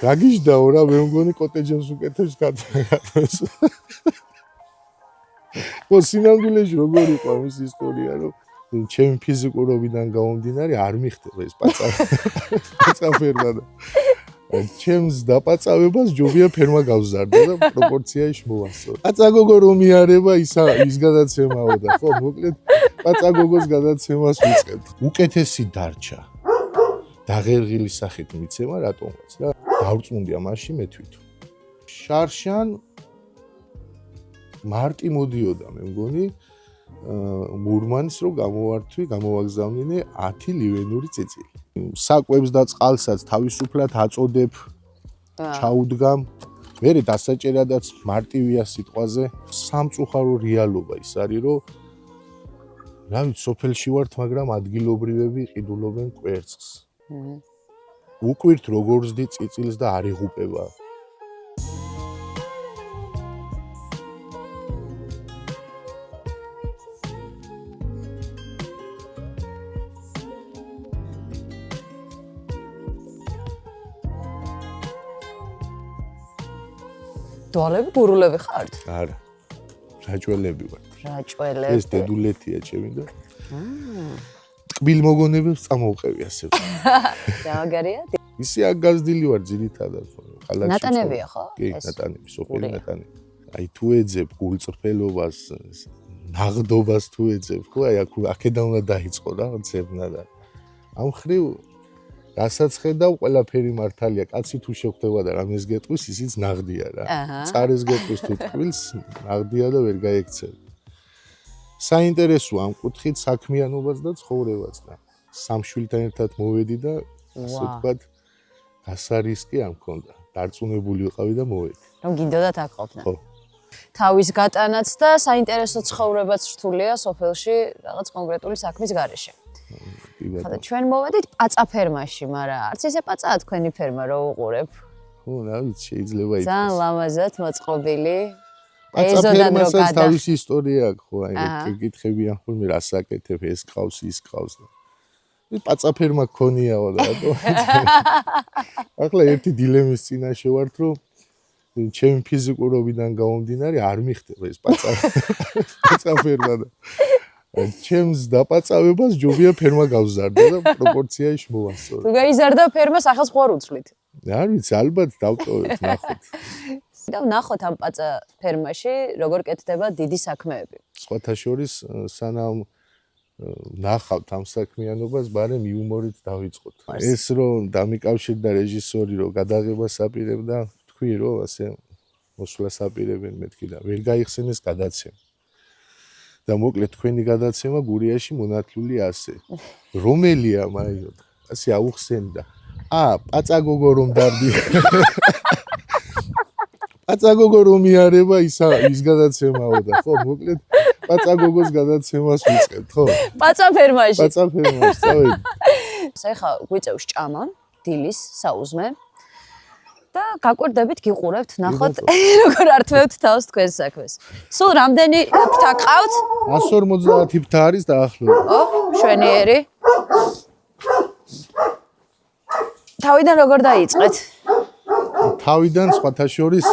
გაგიჟდაო რა, მე მგონი კოტეჯებს უკეთებს გადაგატოს. ხო, სინამდვილეში როგორ იყო ამის ისტორია, რომ ჩემი ფიზიკურობიდან გამომდინარე არ მიხდება ეს პაწაფერმა და ჩემს დაპაწავებას ჯობია ფერმა გავზარდო და პროპორციაში მოვასწრო. პაწაგოგო რომ იარება ის გადაცემაო და ხო, მოკლედ პაწაგოგოს გადაცემას ვიწყებთ. უკეთესი დარჩა. დაღერღილი სახით მიცემა რატომაც და დავწმუნდია მაშინ მე თვითონ. შარშან მარტი მოდიოდა მე მგონი მურმანის რომ გამოვაგზავნინე 10 ლივენური წიწილი. საკვებს და წყალსაც თავისუფლად აწოდებ, ჩაუდგამ. მერე დასაჭერადაც მარტივია სიტყვაზე, სამწუხარო რეალობა ის არის, რომ რა ვიცი, სოფელში ვართ, მაგრამ ადგილობრივები ყიდულობენ კვერცხს. უკვირთ როგორ ზდი წიწილს და არ იღუპება. დვალები გურულები ხართ? არა. რაჭველები ვარ. რაჭველები. ეს დედულეთია ჩემი და ტკბილ მოგონებებს წამოვყევი ასე. დააგარია? ისი აქ გაზრდილი ვარ ძირითადად. ნატანებია ხო? კი, ნატანები, სოფელი ნატანები. აი თუ ეძებ გულწრფელობას, ნაღდობას თუ ეძებ, ხო, აი აქედან უნდა დაიწყო რა, ძებნა და ამ ხრივ რასაც ხედავ, ყველაფერი მართალია. კაცი თუ შეხვდება და რამეს გეტყვის, ისიც ნაღდია რა. წარეს გეტყვის თუ ტკბილს, ნაღდია და ვერ გაექცევი. საინტერესოა ამ კუთხით საქმიანობაც და ცხოვრებაც და სამშვილთან ერთად მოვედი და ასე ვთქვათ, გასარისკი არ მქონდა. დარწმუნებული ვიყავი და მოვედი. რომ გინდოდათ აქ ყოფნა. ხო. თავის გატანაც და საინტერესო ცხოვრებაც რთულია სოფელში რაღაც კონკრეტული საქმის გარეშე. ხოდა ჩვენ მოვედით პაწაფერმაში, მაგრამ არც ისე პაწაა თქვენი ფერმა რო უყურებ. ხო, რა ვიცი, შეიძლება იყოს. ძალიან ლამაზად მოწყობილი. პაწაფერმასაც თავისი ისტორია აქვს, ხო, აი კითხებიან ხოლმე რა საკეთებ, ეს ყავს, ის ყავს. პაწაფერმა გქონიაო და რატო? ახლა ერთი დილემის წინაშე ვართ, რომ ჩემი ფიზიკურობიდან გამომდინარე არ მიხდება ეს პაწაფერმა და ჩემს დაპაწავებას ჯობია ფერმა გავზარდო და პროპორციაში მოვასწრო. თუ გაიზარდა ფერმა სახელს ხوار უცვლით. არ ვიცი, ალბათ დავტოვეთ, ნახოთ. და ნახოთ ამ პაწაფერმაში როგორ კეთდება დიდი საქმეები. სხვათა შორის სანამ ნახავთ ამ საქმიანობას, ბარემ იუმორით დავიწყოთ. ეს რომ დამიკავშირდა რეჟისორი, რომ გადაღებას აპირებდა, თქვი რომ ასე მოსვლას აპირებენ მეთქი და ვერ გაიხსენეს გადაცემა. და მოკლედ თქვენი გადაცემა გურიაში მონათლული ასე. რომელია მაიო? ასე აუხსენდა. პაწაგოგო რომ დარდი. პაწაგოგო რომ იარება ის გადაცემაო და ხო, მოკლედ პაწაგოგოს გადაცემას ვიწყებთ, ხო? პაწაფერმაში. პაწაფერმაში, წავედი. ეხლა გვიწევს ჭამა, დილის საუზმე. და გაკვირდებით გიყურებთ, ნახოთ როგორ ართმევთ თავს თქვენს საქმეს. სულ რამდენი ფრთა ყავთ? 150 ფრთა არის დაახლოებით. ო, შვენიერი. თავიდან როგორ დაიწყეთ? თავიდან სხვათა შორის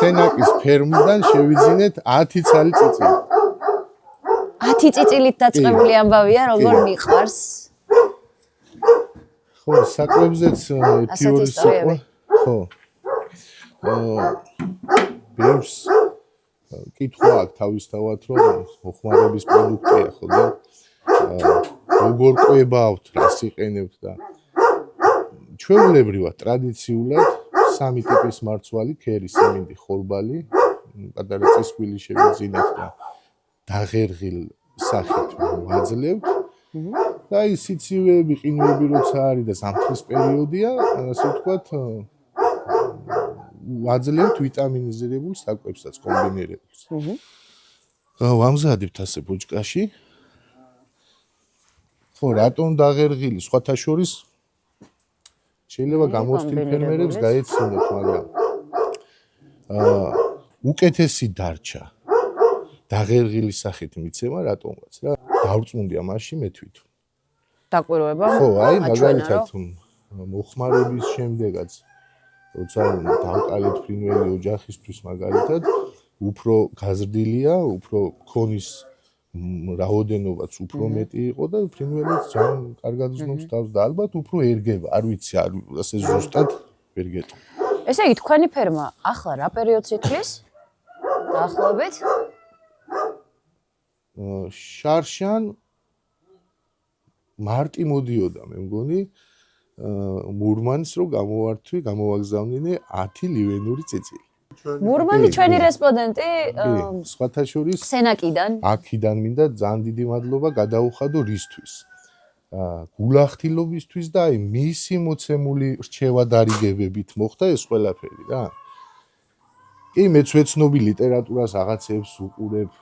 სენაკის ფერმიდან შევიძინეთ 10 ცალი წიწილი. 10 წიწილით დაწყებული ამბავია, როგორ მიყვარს? ხო, საკვებზეც თეორიის სიტყვა. ხო. ბევრს კითხვა აქვს თავისთავად, რომ მოხმარების პროდუქტია, ხო და როგორ ყვებავთ, რას იყენებთ და ჩვეულებრივად ტრადიციულად სამი ტიპის მარცვალი, ქერი, სიმინდი, ხორბალი, პატარა წისქვილი შევიძინეთ და დაღერღილ სახით ვაძლევთ. და ის სიცივეები, ყინვები როცა არის და ზამთრის პერიოდია, ასე ვთქვათ, ვაძლევთ ვიტამინიზირებულ საკვებსაც, კომბინირებულს. ვამზადებთ ასე ბუჩკაში. ხო, რატომ დაღერღილი? სხვათა შორის შეიძლება გამოცდილ ფერმერებს გაეცინოთ, მაგრამ უკეთესი დარჩა. დაღერღილი სახით მიცემა რატომაც რა. დავწმუნდია მაშინ მე თვითონ. დაკვირვება? ხო, აი მაგალითად მოხმარების შემდეგაც როცა დავკალეთ ფრინველი ოჯახისთვის მაგალითად უფრო გაზრდილია, უფრო ქონის რაოდენობაც უფრო მეტი იყო და ფრინველიც ძალიან კარგად ზნობს თავს და ალბათ უფრო ერგება, არ ვიცი, ასე ზუსტად ვერ გეტყვი. ესე იგი თქვენი ფერმა ახლა რა პერიოდს ითვლის? დაახლოებით? შარშან მარტი მოდიოდა, მე მგონი, მურმანს რო გამოვაგზავნინე 10 ლივენური წიწილი. მურმანი ჩვენი რესპონდენტი სხვათა შორის სენაკიდან. აქედან მინდა ძალიან დიდი მადლობა გადაუხადო რისთვის. გულახდილობისთვის და აი მისი მოცემული რჩევა-დარიგებებით მოხდა ეს ყველაფერი რა. კი მეც ვეცნობი ლიტერატურას რაღაცებს უყურებ,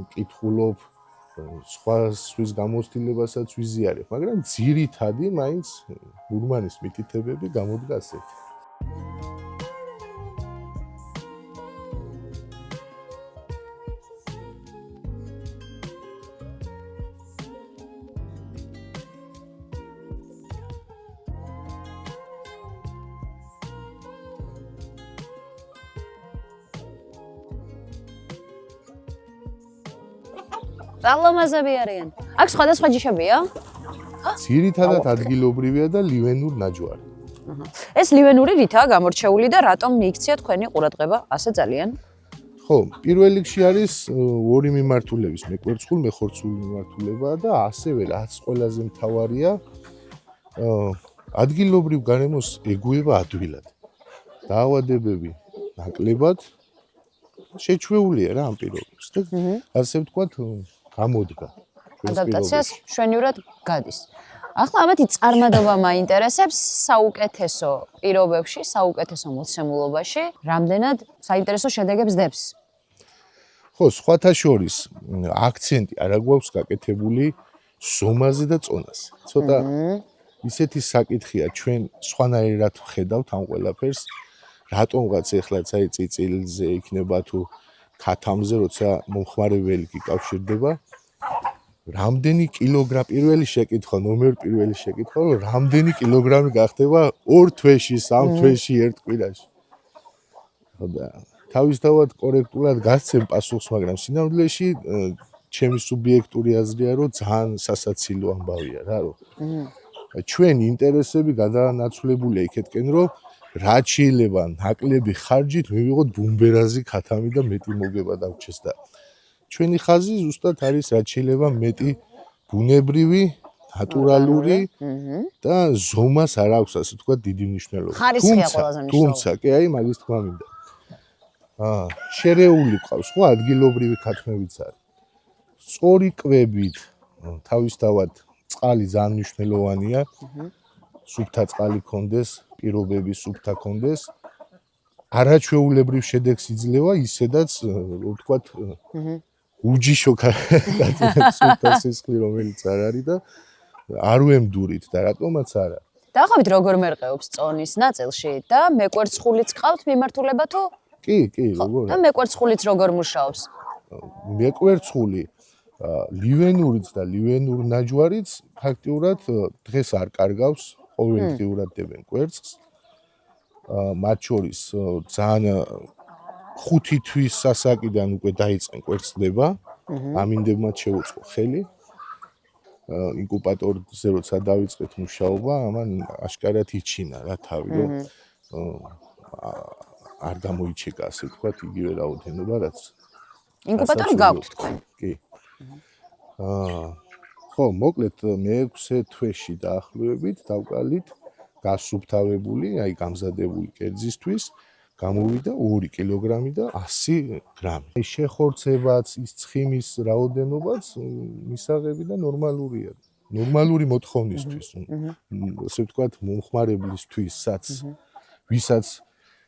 ვკითხულობ, სხვა სვის გამოცდილებასაც ვიზიარებ, მაგრამ ძირითადი მაინც მურმანის მითითებები გამოდგა ასეთი. ალამაზები არიან. აქ სხვადასხვა ჯიშებია? ძირითადად ადგილობრივია და ლივენურ ნაჯვარი. ეს ლივენური რითაა გამორჩეული და რატომ მიიქცია თქვენი ყურადღება ასე ძალიან? ხო, პირველ რიგში არის ორი მიმართულების, მეკვერცხულ, მეხორცული მიმართულება და ასევე რაც ყველაზე მთავარია, ადგილობრივ გარემოს ეგუება ადვილად. დაავადებები ნაკლებად შეჩვეულია რა ამ პირობებს და ასე ვთქვათ, გამოდგა. ადაპტაციას შვენივრად გადის. ახლა ამათი წარმადობა მაინტერესებს საუკეთესო პირობებში, საუკეთესო მოცემულობაში, რამდენად საინტერესო შედეგებს დებს. ხო, სხვათა შორის აქცენტი არა გვაქვს გაკეთებული ზომაზე და წონაზე. ცოტა ისეთი საკითხია, ჩვენ სხვანაირად ვხედავთ ამ ყველაფერს, რატომღაც ეხლაც აი წიწილზე იქნება თუ ქათამზე, როცა მომხმარებელი გიკავშირდება, რამდენი კილოგრამი პირველი შეკითხვა, ნომერ პირველი შეკითხვა, რომ რამდენი კილოგრამი გახდება 2 თვეში, 3 თვეში, ერთ კვირაში. ხოდა თავისთავად კორექტულად გასცემ პასუხს, მაგრამ სინამდვილეში ჩემი სუბიექტური აზრია, რომ ძალიან სასაცილო ამბავია რა, რომ ჩვენი ინტერესები გადანაცვლებულია იქეთკენ, რომ რაც შეიძლება ნაკლები ხარჯით მივიღოთ ბუმბერაზი, ქათამი და მეტი მოგება დაგვრჩეს და ჩვენი ხაზი ზუსტად არის რაც შეიძლება მეტი ბუნებრივი, ნატურალური და ზომას არ აქვს ასე ვთქვათ დიდი მნიშვნელობა. ხარისხია ყველაზე მნიშვნელოვანი. თუმცა კი აი მაგის თქმა მინდა. შერეული ყავს ხო ადგილობრივი ქათმებიც არის. სწორი კვებით თავისთავად წყალი ძალიან მნიშვნელოვანია. სუფთა წყალი კონდეს, პირობები სუფთა კონდეს. არაჩვეულებრივ შედეგს იძლევა ისედაც, ვთქვათ, უჯიშო სუფთა სისხლი რომელიც არ არის და არ ვემდურით და რატომაც არა. დაახლოებით როგორ მერყეობს წონის ნაწილში და მეკვერცხულიც ყავთ მიმართულება თუ? კი, როგორ. და მეკვერცხულიც როგორ მუშაობს? მეკვერცხული ლივენურიც და ლივენურ ნაჯვარიც ფაქტიურად დღეს არ კარგავს, ყოველდღიურად დებენ კვერცხს. მათ შორის ძალიან 5 თვის სასაკიდან უკვე დაიწყენ კვერცხდება, ამინდებმა შეუწყო ხელი. ინკუბატორზე როცა დავიწყეთ მუშაობა, ამან აშკარად იჩინა რა თავი, რომ არ გამოიჩეკა ასე ვთქვათ იგივე რაოდენობა, რაც ინკუბატორი გაქვთ თქვენ? კი. ხო, მოკლედ მე-6 თვეში დაახლოებით დავკალით გასუფთავებული, აი გამზადებული კერძისთვის, გამოვიდა 2 კილოგრამი და 100 გრამი. აი შეხორცებაც, ის ცხიმის რაოდენობაც მისაღები და ნორმალურია. ნორმალური მოთხოვნისთვის. ასე ვთქვათ, მომხმარებლისთვისაც, ვისაც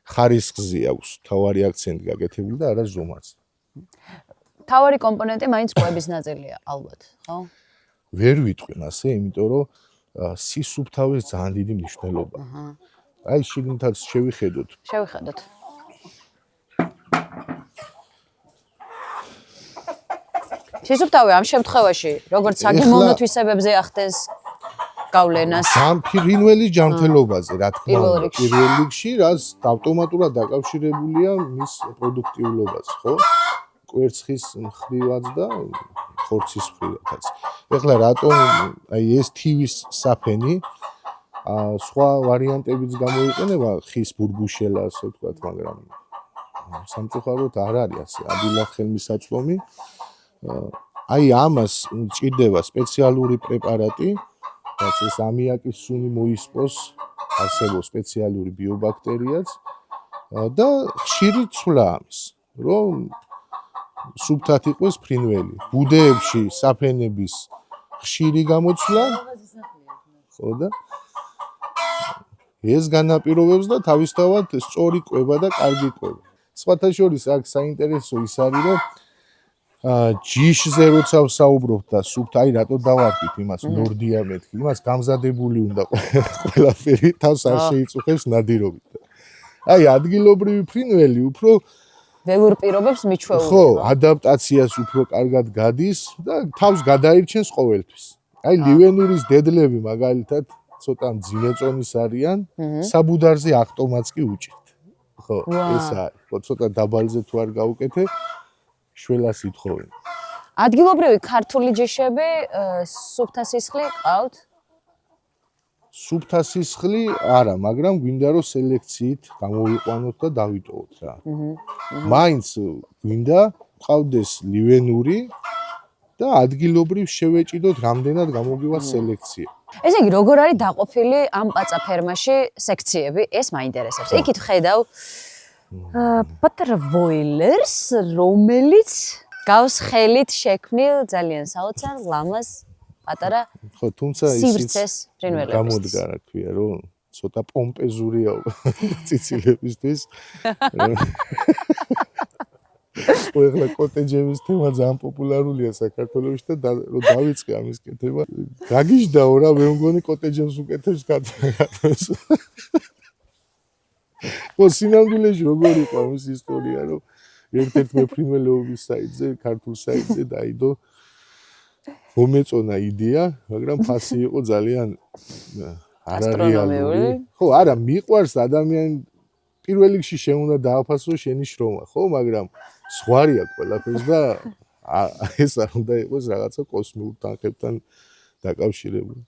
ხარისხზე აქვს თავარი აქცენტი გაკეთებული და არა ზომაც. თავარი კომპონენტი მაინც კვების ნაწილია, ალბათ, ხო? ვერ ვიტყვი ასე, იმიტომ რომ სისუფთავეს ძალიან დიდი მნიშვნელობა. აი შიგნითაც შევიხედოთ. შევიხედოთ. სისუფთავე ამ შემთხვევაში, როგორც საგემოვნო თვისებებზე ახდენს, გავლენას. ფრინველის ჯანმრთელობაზე, რა თქმა პირველ უნდა, რიგში. პირველ რიგში, რაც ავტომატურად დაკავშირებულია მის პროდუქტიულობაზე, ხო? კვერცხის მხრივაც და ხორცის მხრივაც. ეხლა რატომ აი ეს თივის საფენი სხვა ვარიანტებიც გამოიყენება ხის ბურბუშელა, ასე ვთქვათ, მაგრამ სამწუხაროდ არ არის ასე ადვილად ხელმისაწვდომი. აი ამას ჭირდება სპეციალური პრეპარატი, რაც ეს ამიაკის სუნი მოისპოს, არსებობს სპეციალური ბიობაქტერიაც და ხშირი ცვლა ამის, რომ სუფთად იყოს ფრინველი. ბუდეებში საფენების ხშირი გამოცვლა, ხო და ეს განაპირობებს და თავისთავად სწორი კვება და კარგი კვება. სხვათა შორის აქ საინტერესო ის არის, რომ ჯიშზე როცა ვსაუბრობ და სუფთ, აი რატო დავარქვით იმას ნორდია მეთქი, იმას გამზადებული უნდა ყველაფერი თავს არ შეიწუხებს ნადირობით. აი ადგილობრივი ფრინველი უფრო ველურ პირობებს მიჩვეულდება. ხო, ადაპტაციას უფრო კარგად გადის და თავს გადაირჩენს ყოველთვის. აი ლივენურის დედლები მაგალითად ცოტა მძიმე წონის არიან, საბუდარზე ავტომატს კი უჭირთ. ხო, ეს არის. ხო, ცოტა დაბალზე თუ არ გაუკეთე, შველას ითხოვენ. ადგილობრივი ქართული ჯიშები სუფთა სისხლი ყავთ? სუფთა სისხლი არა, მაგრამ გვინდა რომ სელექციით გამოვიყვანოთ და დავიტოვოთ რა. მაინც გვინდა ყავდეს ლივენური და ადგილობრივ შევეჭიდოთ რამდენად გამოგივა სელექცია. ესე იგი, როგორ არის დაყოფილი ამ პაცა ფერმაში სექციები? ეს მაინტერესებს. იქით ხედავ პატარა ვოილერს, რომელიც გავს ხელით შექმნილ ძალიან საოცარ ლამაზ პატარა ხო, თუმცა სივრცეს ფრინველებს. გამოდგა რა ქვია, რომ ცოტა პომპეზურია ციცილებისთვის. ხო, ეხლა კოტეჯების თემა ძალიან პოპულარულია საქართველოში და რომ დავიწყე ამის კეთება, გაგიჟდაო რა, მე მგონი კოტეჯებს უკეთებს გადაგატოს. ხო, სინამდვილეში როგორ იყო ამის ისტორია, რომ ერთ-ერთ მეფრინველეობის საიტზე, ქართულ საიტზე დაიდო მომეწონა იდეა, მაგრამ ფასი იყო ძალიან არარეალური. ხო, არა, მიყვარს ადამიანი პირველ რიგში შეუნდა დააფასო შენი შრომა, ხო, მაგრამ სხვარია ყველაფერს და ეს არ უნდა იყოს რაღაცა კოსმიურ თანხებთან დაკავშირებული.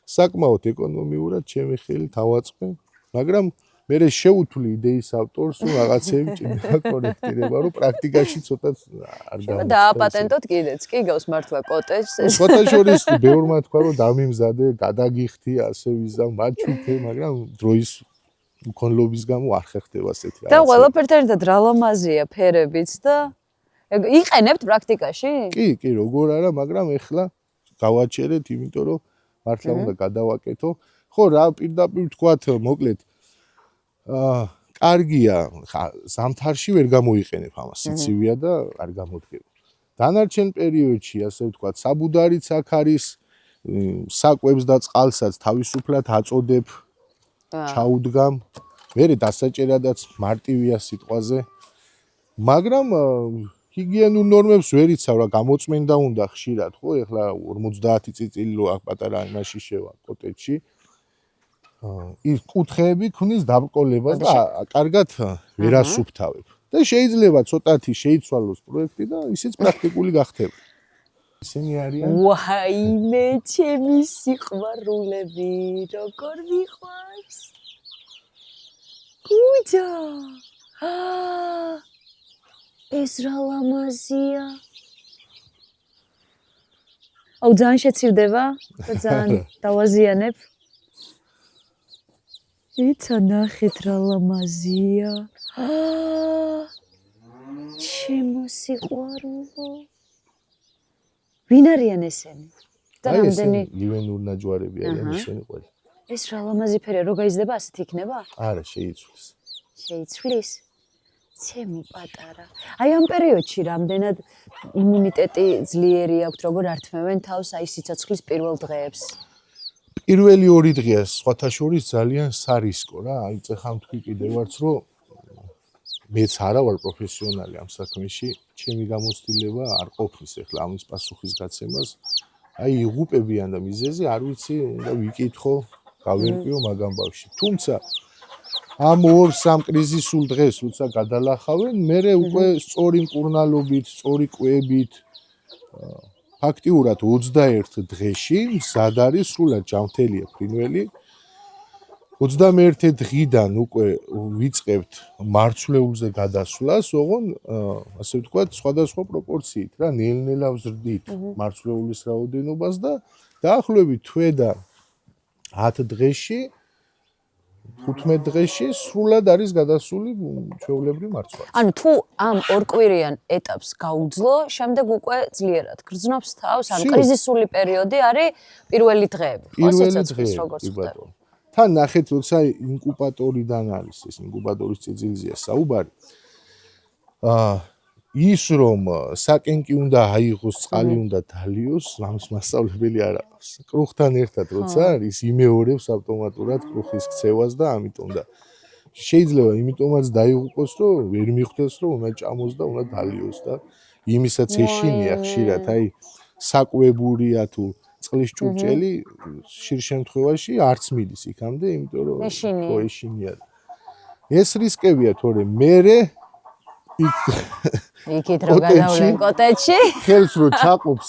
საკმაოდ ეკონომიურად ჩემი ხელი თავაწყე, მაგრამ მე შეუთვლი იდეის ავტორს, რომ რაღაცები ჭირდება კორექტირება, რომ პრაქტიკაში ცოტა არ გამოჩნდეს. დააპატენტოთ კიდეც, კი გავს მართლა კოტეჯს. სხვათა შორის ბევრმა თქვა, რომ დამიმზადე, გადაგიხდი, ასე ვიზამ, მაჩვიდე, მაგრამ დროის უქონლობის გამო არ ხერხდება ასეთი რაღაცა. და ყველაფერთან ერთად რა ლამაზია ფერებიც და იყენებთ პრაქტიკაში? კი, როგორ არა, მაგრამ ეხლა გავაჩერეთ, იმიტომ რომ მართლა უნდა გადავაკეთო. ხო, რა პირდაპირ თქვათ, მოკლედ კარგია, ზამთარში ვერ გამოიყენებ ამას, სიცივია და არ გამოდგება. დანარჩენ პერიოდში, ასე ვთქვათ, საბუდარიც აქ არის, საკვებს და წყალსაც თავისუფლად აწოდებ, ჩაუდგამ. მერე დასაჭერადაც მარტივია სიტყვაზე. მაგრამ ჰიგიენურ ნორმებს ვერ იცავ რა, გამოწმენდა უნდა ხშირად, ხო? ეხლა 50 წიწილი რო აქ პატარა იმაში შევა კოტეჯში. ის კუთხეები ქმნის დაბრკოლებას და კარგად ვერ ასუფთავებ. და შეიძლება ცოტათი შეიცვალოს პროექტი და ისიც პრაქტიკული გახდება. ისინი არიან ვაიმე, ჩემი სიყვარულები, როგორ მიყვარს. კუჯა! ეს რა ლამაზია. აუ, ძალიან შეცივდება და ძალიან დავაზიანებ. იცა ნახეთ რა ლამაზია. ჩემო სიყვარულო. ვინ არიან ესენი? და რამდენი ლივენურ ნაჯვარები არიან ისინი ყველა. ეს რა ლამაზი ფერია, რო გაიზრდება ასეთ იქნება? არა, შეიცვლის. შეიცვლის? ჩემო პატარა. აი ამ პერიოდში რამდენად იმუნიტეტი ძლიერი აქვთ, როგორ ართმევენ თავს აი სიცოცხლის პირველ დღეებს? პირველი 2 დღეა სხვათა შორის ძალიან სარისკო რა. აი წეხა თქვი კიდევ ვარც, რომ მეც არა ვარ პროფესიონალი ამ საქმეში, ჩემი გამოცდილება არ ყოფნის ეხლა ამის პასუხის გაცემას. აი იღუპებიან და მიზეზი არ ვიცი, უნდა ვიკითხო, გავერკვიო მაგამ ბავში. თუმცა ამ 2-3 კრიზისულ დღეს როცა გადალახავენ, მე უკვე სწორი მკურნალობით, სწორი კვებით ფაქტიურად 21 დღეში მზად არის სრულად ჯანმრთელია ფრინველი. 21 დღიდან უკვე ვიწყებთ მარცვლეულზე გადასვლას, ოღონ ასე ვთქვათ, სხვადასხვა პროპორციით რა, ნელ-ნელა ვზრდით მარცვლეულის რაოდენობას და დაახლოებით თვე და 10 დღეში 15 დღეში სრულად არის გადასული ჩვეულებრივ მარცვლაზე. ანუ თუ ამ ორკვირიან ეტაპს გაუძლო, შემდეგ უკვე ძლიერად გრძნობს თავს, ანუ კრიზისული პერიოდი არის პირველი დღეები, ხო, სიცოცხლის როგორც ხდება. თან ნახეთ, როცა ინკუბატორიდან არის ეს ინკუბატორის ციძილზეა საუბარი. ის რომ საკენკი უნდა აიღოს, წყალი უნდა დალიოს, ამის მასწავლებელი არ აქვს. კრუხთან ერთად როცა არის, იმეორებს ავტომატურად კრუხის ქცევას და ამიტომ და შეიძლება იმიტომაც დაიღუპოს, რომ ვერ მიხვდეს, რომ უნდა ჭამოს და უნდა დალიოს და იმისაც ეშინია ხშირად, აი საკვებურია თუ წყლის ჭურჭელი ხშირ შემთხვევაში არც მიდის იქამდე, იმიტომ რომ ეშინია. ეს რისკებია, თორემ მერე იქით რო გადავლენ კოტეჯში ხელს რო ჩაყობ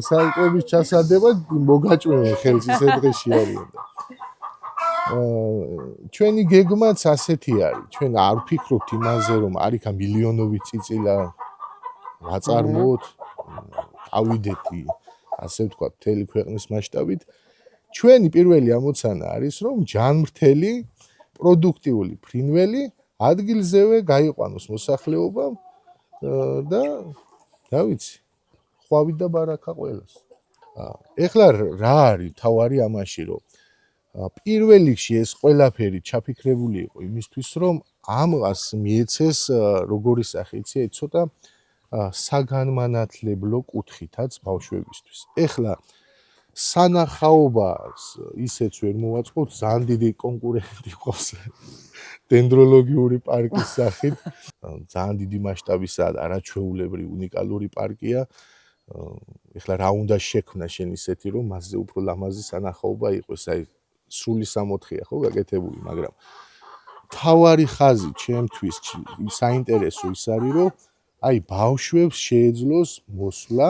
საკვების ჩასადება მოგაჭმევენ ხელს ისე დღეში არიან და ჩვენი გეგმაც ასეთი არის ჩვენ არ ვფიქრობთ იმაზე რომ არიქა მილიონობით წიწილა ვაწარმოოთ ავიდეთ ასე ვთქვათ მთელი ქვეყნის მასშტაბით ჩვენი პირველი ამოცანა არის რომ ჯანმრთელი პროდუქტიული ფრინველი ადგილზევე გაიყვანოს მოსახლეობამ და რა ვიცი ხვავი და ბარაკა ყველას. ეხლა რა არის თავარი ამაში რომ პირველ რიგში ეს ყველაფერი ჩაფიქრებული იყო იმისთვის რომ ამას მიეცეს როგორი სახე იცი ცოტა საგანმანათლებლო კუთხითაც ბავშვებისთვის. ეხლა სანახაობას ისეც ვერ მოვაწყოთ ძალიან დიდი კონკურენტი ყავს დენდროლოგიური პარკის სახით ძალიან დიდი მასშტაბისა და არაჩვეულებრივი უნიკალური პარკია. ეხლა რა უნდა შექმნა შენ ისეთი რომ მასზე უფრო ლამაზი სანახაობა იყოს, აი სრული 64-ია ხო გაკეთებული, მაგრამ თავარი ხაზი ჩემთვის საინტერესო ის არის რომ აი ბავშვებს შეეძლოს მოსვლა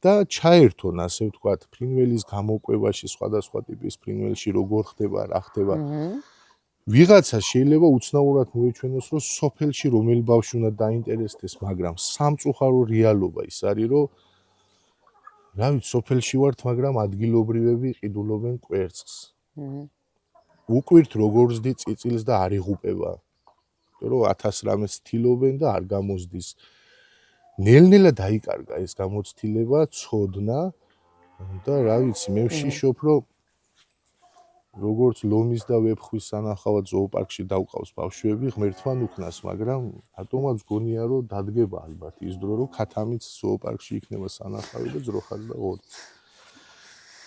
და ჩაერთონ ასე ვთქვათ ფრინველის გამოკვებაში სხვადასხვა ტიპის ფრინველში როგორ ხდება, რა ხდება. ვიღაცა შეიძლება უცნაურად მოეჩვენოს რომ სოფელში რომელი ბავშვი უნდა დაინტერესდეს, მაგრამ სამწუხარო რეალობა ის არის რომ რა ვიცი სოფელში ვართ, მაგრამ ადგილობრივები ყიდულობენ კვერცხს. უკვირთ როგორ ზდი წიწილს და არ იღუპება. იმიტომ რომ 1000 რამეს თილობენ და არ გამოსდის. ნელ-ნელა დაიკარგა ეს გამოცდილება, ცოდნა და რა ვიცი მე ვშიშობ რომ როგორც ლომის და ვეფხვის სანახავად ზოოპარკში დავყავს ბავშვები ღმერთთან უქნას, მაგრამ ატომაც გონია რომ დადგება ალბათ ის დრო რომ ქათამიც ზოოპარკში იქნება სანახავი და ძროხაც და ღორიც.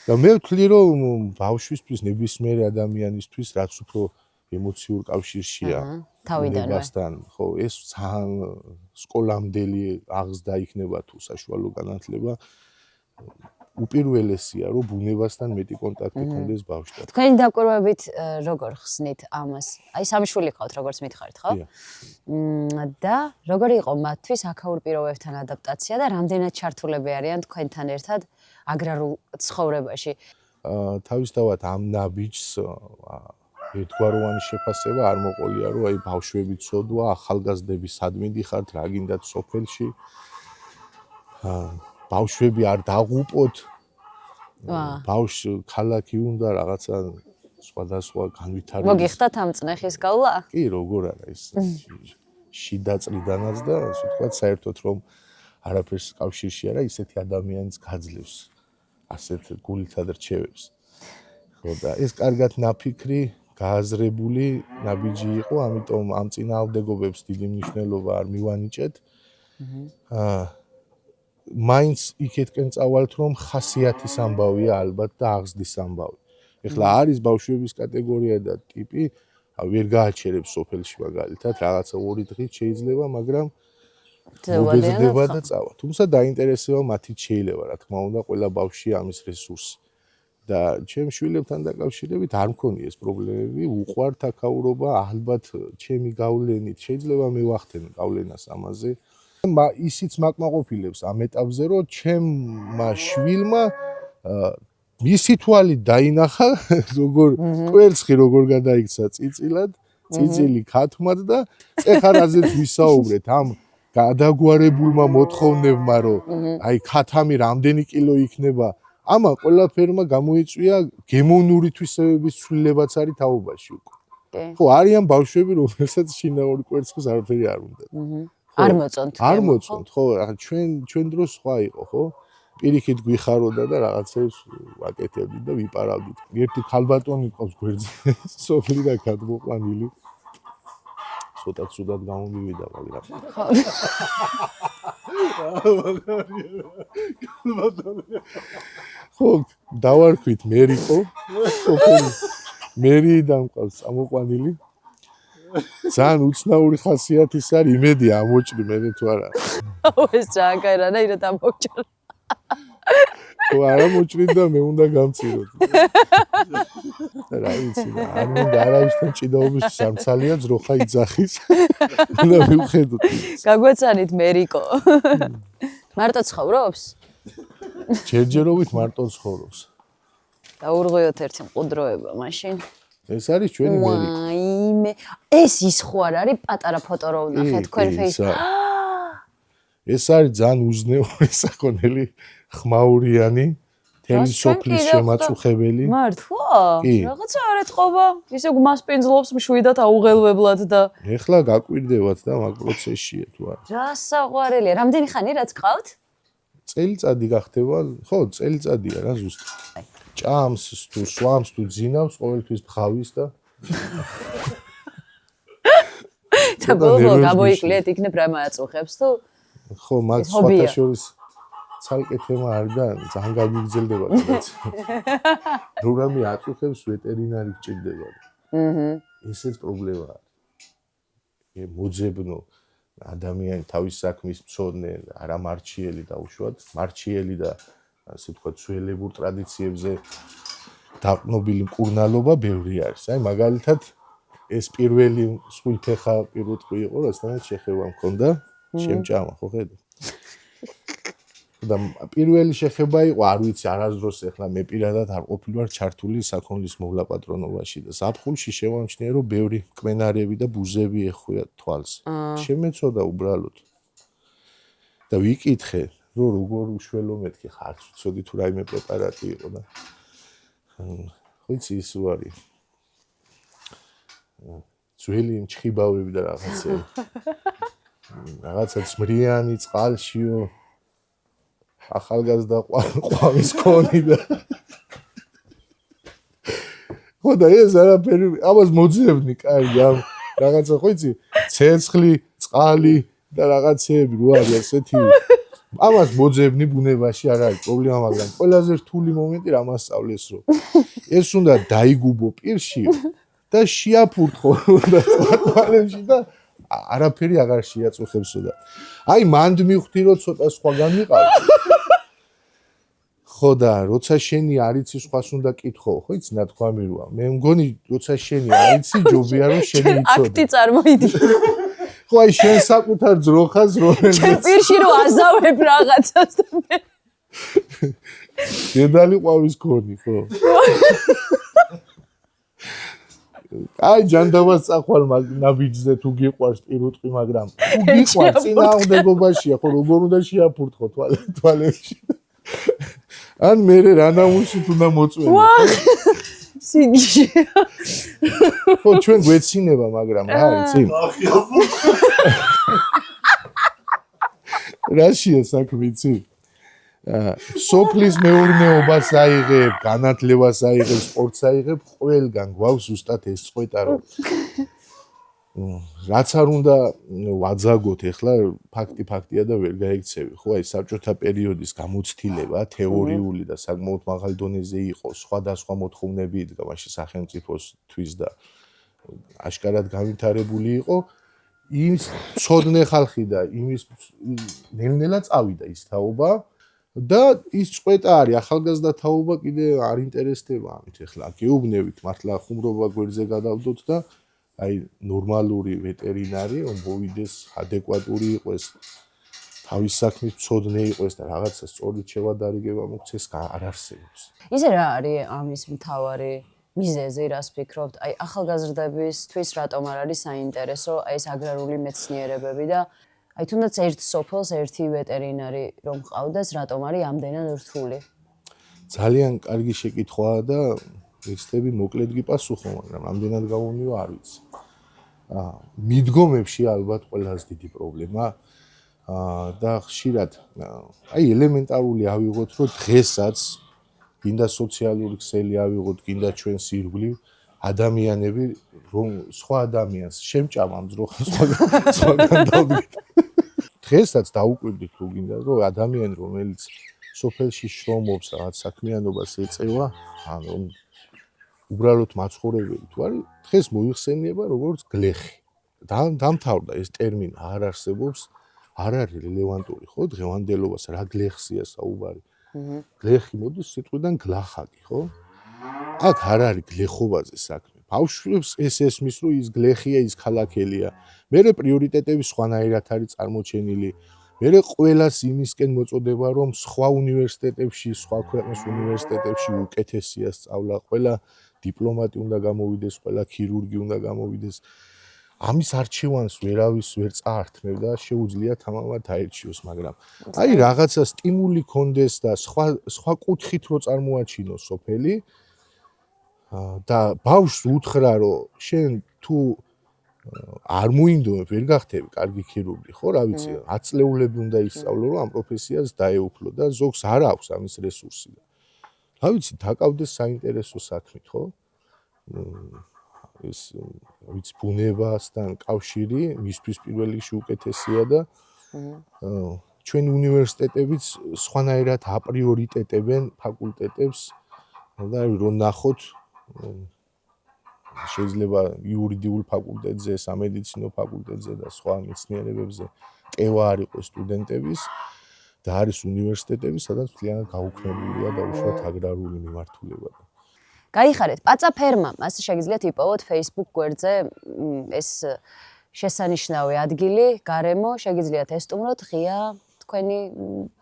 და მე ვთვლი რომ ბავშვისთვის ნებისმიერ ადამიანისთვის რაც უფრო ემოციურ კავშირშია თავიდანვე ხო ეს ძალიან სკოლამდელი აღზრდა იქნება თუ საშუალო განათლება უპირველესია რომ ბუნებასთან მეტი კონტაქტი ქონდეს ბავშვთან. თქვენი დაკვირვებით როგორ ხსნით ამას? აი სამი შვილი ყავთ როგორც მითხარით, ხო? და როგორი იყო მათთვის აქაურ პირობებთან ადაპტაცია და რამდენად ჩართულები არიან თქვენთან ერთად აგრარულ ცხოვრებაში? თავისთავად ამ ნაბიჯს ერთგვაროვანი შეფასება არ მოყოლია რომ აი ბავშვები ცოდვა, ახალგაზრდები სად მიდიხართ, რა გინდათ სოფელში. ბავშვები არ დაღუპოთ. ბავშვი ქალაქი უნდა რაღაცა სხვადასხვა განვითარების. მოგიხდათ ამ წნეხის გავლა? კი, როგორ არა ეს შიდა წრიდანაც და ასე ვთქვათ საერთოდ რომ არაფერს კავშირში არა ისეთი ადამიანის გაძლევს ასეთ გულითად რჩევებს. ხო და ეს კარგად ნაფიქრი, გააზრებული ნაბიჯი იყო, ამიტომ ამ წინააღმდეგობებს დიდი მნიშვნელობა არ მივანიჭეთ. მაინც იქეთკენ წავალთ რომ ხასიათის ამბავია ალბათ და აღზრდის ამბავი. ეხლა არის ბავშვების კატეგორია და ტიპი, ვერ გააჩერებს სოფელში მაგალითად, რაღაცა 2 დღით შეიძლება, მაგრამ მობეზრდება და წავა. თუმცა დაინტერესება მათი შეიძლება, რა თქმა უნდა, ყველა ბავშვი ამის რესურსი. და ჩემ შვილებთან დაკავშირებით არ მქონია ეს პრობლემები, უყვართ აქაურობა, ალბათ ჩემი გავლენით შეიძლება მე ვახდენ გავლენას ამაზე. ისიც მაკმაყოფილებს ამ ეტაპზე, რომ ჩემმა შვილმა მისი თვალით დაინახა, როგორ კვერცხი როგორ გადაიქცა წიწილად, წიწილი ქათმად და წეხარაზეც ვისაუბრეთ ამ გადაგვარებულმა მოთხოვნებმა, რომ აი ქათამი რამდენი კილო იქნება. Ama ყველაფერმა გამოიწვია გემონური თვისებების ცვლილებაც არის თაობაში უკვე. ხო, არიან ბავშვები, რომელსაც შინაური კვერცხის არაფერი არ უნდა. არ მოწონთ. არ მოწონთ, ხო, ჩვენ დროს სხვა იყო, ხო? პირიქით გვიხაროდა და რაღაცებს ვაკეთებდით და ვიპარავდით. ერთი ქალბატონი ყავს გვერდზე, სოფლი და გადმოყვანილი. ცოტა ცუდად გამომივიდა, მაგრამ ხო, დავარქვით მერიკო, სოფელი მერიიდან ყავს წამოყვანილი. ძალიან უცნაური ხასიათის არის, იმედი ამოჭრი მე თუ არა. ეს ჯანკარა და ირა დამოჭრა. ხო, არა მოჭრიდა, მე უნდა გამწიროთ. რა ვიცი, არ მინდა არავისთან ჭიდაობის სამცალია ძროხა იძახის. უნდა მივხედოთ. გაგვეცანით მერიკო. მარტო ცხოვრობს? ჯერჯერობით მარტო ცხოვრობს. დაურღვიოთ ერთი მყუდროება მაშინ. ეს არის ჩვენი მერიკო. ვაიმე, ეს ის ხო არ არის პატარა ფოტო რო ვნახე თქვენ Facebook. ეს არის ძალიან უზნეური საქონელი, ხმაურიანი, თელი სოფლის შემაწუხებელი. მართლა? რაღაცა არ ეთყობა. ისე გმასპინძლობს მშვიდად აუღელვებლად და ეხლა გაკვირდებათ და მაგ პროცესშია თუ არა. რა საყვარელია. რამდენი ხანი რაც გყავთ? წელიწადი გახდება, ხო, წელიწადია რა ზუსტად. ჭამს თუ სვამს თუ ძინავს, ყოველთვის ბღავის და და ბოლო გამოიკლეთ იქნებ რა მააწუხებს თუ ხო, მაგ სხვათა შორის ცალკე თემა არის და ძალიან გაგიგრძელდება რაც. რო რამე აწუხებს ვეტერინარი გჭირდება. ესეც პრობლემაა. მოძებნო ადამიანი თავის საქმის მცოდნე, არა მარჩიელი დაუშვათ, მარჩიელი და ასე თქვა ცვლილებურ ტრადიციებზე დაყნობილი მკურნალობა ბევრი არის. აი მაგალითად ეს პირველი სულფეხა პირუტყვი იყო, რასთანაც შეხება მქონდა, შემჭამა, ხო ხედავ? და პირველი შეხება იყო, არ ვიცი, არასდროს ეხლა მე პირადად არ ყოფილი ვარ ჩართული საქონლის მოვლაპატრონობაში და საფხულში შევამჩნია, რომ ბევრი მკმენარები და ბუზები ეხვია თვალს. შემეცოდა უბრალოდ. და ვიკითხე, რომ როგორ უშველო მეთქი, ხარც უცოდი თუ რაიმე პრეპარატი იყო და ხო იცი ის არის. ძველი მჩხიბავები და რაღაცები. რაღაცა ძმრიანი წყალშიო ახალგაზრდა ყვავის კონი და ხო და ეს არაფერი ამას მოძებნი კარგი ამ რაღაცა ხო იცი ცეცხლი წყალი და რაღაცეები რო არის ასეთი ამას მოძებნი ბუნებაში არ არის პრობლემა მაგრამ ყველაზე რთული მომენტი რა მასწავლეს რომ ეს უნდა დაიგუბო პირში და შეაფურთხო და თვალებში და არაფერი აღარ შეაწუხებსო და აი მანდ მივხვდი რომ ცოტა სხვაგან ვიყავ ხო და როცა შენი არიცი სხვას უნდა კითხო ხო იცი ნათქვამი როა მე მგონი როცა შენი არიცი ჯობია რომ შენი იცოდე აქტი წარმოიდი ხო აი შენ საკუთარ ძროხას რომელიც პირში რომ აზავებ რაღაცას და მე დედალი ყვავის კონი ხო აი ჯანდაბას წახვალ ნაბიჯზე თუ გიყვარს პირუტყვი მაგრამ თუ გიყვარს წინააღმდეგობაშია ხო როგორ უნდა შეაფურთხო თვალებში ან მე რანამუსით უნდა მოწვენო სიგიჟე ხო ჩვენ გვეცინება მაგრამ რა იცი რაშია საქმე იცი სოფლის მეურნეობას აიღებ, განათლებას აიღებ, სპორტს აიღებ, ყველგან გვაქვს ზუსტად ეს წყვეტა რომ რაც არ უნდა ვაძაგოთ ეხლა ფაქტია და ვერ გაიქცევი ხო აი საბჭოთა პერიოდის გამოცდილება თეორიული და საკმაოდ მაღალ დონეზე იყო სხვადასხვა მოთხოვნები იდგა მაშინ სახელმწიფოსთვის და აშკარად განვითარებული იყო ის ცოდნე ხალხი და იმის ნელ-ნელა წავიდა ის თაობა და ის წყვეტა არის ახალგაზრდა თაობა კიდე არ ინტერესდება ამით ეხლა გეუბნებით მართლა ხუმრობა გვერდზე გადავდოთ და აი ნორმალური ვეტერინარი რომ მოვიდეს ადეკვატური იყოს თავის საქმის მცოდნე იყოს და რაღაცა სწორად შევადარიგება მოქცეს არ არსებობს. ისე რა არის ამის მთავარი მიზეზი, რას ფიქრობთ? აი ახალგაზრდებისთვის რატომ არ არის საინტერესო აი ეს აგრარული მეცნიერებები და აი თუნდაც ერთ სოფელს ერთი ვეტერინარი რომ ყავდეს, რატომ არის ამდენად რთული? ძალიან კარგი შეკითხვაა და ეცდები მოკლედ გიპასუხო, მაგრამ ამდენად გავონიო არ ვიცი. მიდგომებში ალბათ ყველაზე დიდი პრობლემა და ხშირად აი ელემენტარული ავიღოთ, რომ დღესაც გინდა სოციალური ქსელი ავიღოთ, გინდა ჩვენს ირგვლივ ადამიანები რომ სხვა ადამიანს შემჭამამ ძროხა სხვაგან დავდგეთ. დღესაც დაუკვირდით თუ გინდა რომ ადამიანი რომელიც სოფელში შრომობს, რაღაც საქმიანობას ეწევა, ანუ უბრალოდ მაცხოვრებელი თუ არის, დღეს მოიხსენიება როგორც გლეხი. დამთავრდა ეს ტერმინი არ არსებობს, არ არის რელევანტური, ხო? დღევანდელობას რა გლეხსია საუბარი. გლეხი მოდის სიტყვიდან გლახაკი, ხო? აქ არ არის გლეხობაზე საქმე. ბავშვებს ეს ესმის, რომ ის გლეხია, ის ქალაქელია. მერე პრიორიტეტები სხვანაირად არის წარმოჩენილი. მერე ყველას იმისკენ მოწოდება, რომ სხვა უნივერსიტეტებში, სხვა ქვეყნის უნივერსიტეტებში უკეთესია სწავლა, ყველა დიპლომატი უნდა გამოვიდეს, ყველა ქირურგი უნდა გამოვიდეს. ამის არჩევანს ვერავის ვერ წაართმევდა, შეუძლია თამამად აერჩიოს, მაგრამ აი რაღაცა სტიმული კონდეს და სხვა კუთხით რო წარმოაჩინოს სოფელი და ბავშვს უთხრა, რომ შენ თუ არ მოინდომებ, ვერ გახდები კარგი ქირურგი, ხო, რა ვიცი, 10 წლეულები უნდა ისწავლო, რომ ამ პროფესიას დაეუფლო და ზოგს არ აქვს ამის რესურსი. რა ვიცი, დაკავდეს საინტერესო საქმით, ხო? ეს ვიცი ბუნებასთან კავშირი მისთვის პირველ რიგში უკეთესია და ჩვენ უნივერსიტეტებიც სხვანაირად აპრიორიტეტებენ ფაკულტეტებს და რომ ნახოთ შეიძლება იურიდიულ ფაკულტეტზე, სამედიცინო ფაკულტეტზე და სხვა მეცნიერებებზე ტევა არ იყოს სტუდენტების და არის უნივერსიტეტები, სადაც მთლიანად გაუქმებულია და უშუალოდ აგრარული მიმართულება. გაიხარეთ, პაცა ფერმა, ასე შეგიძლიათ იპოვოთ Facebook გვერდზე ეს შესანიშნავი ადგილი, გარემო, შეგიძლიათ ესტუმროთ ღია თქვენი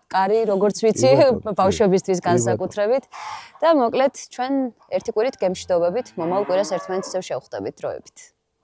კარი, როგორც ვიცი, ბავშვებისთვის განსაკუთრებით და მოკლედ ჩვენ ერთი კვირით გემშვიდობებით, მომავალ კვირას ერთმანეთს შევხვდებით დროებით.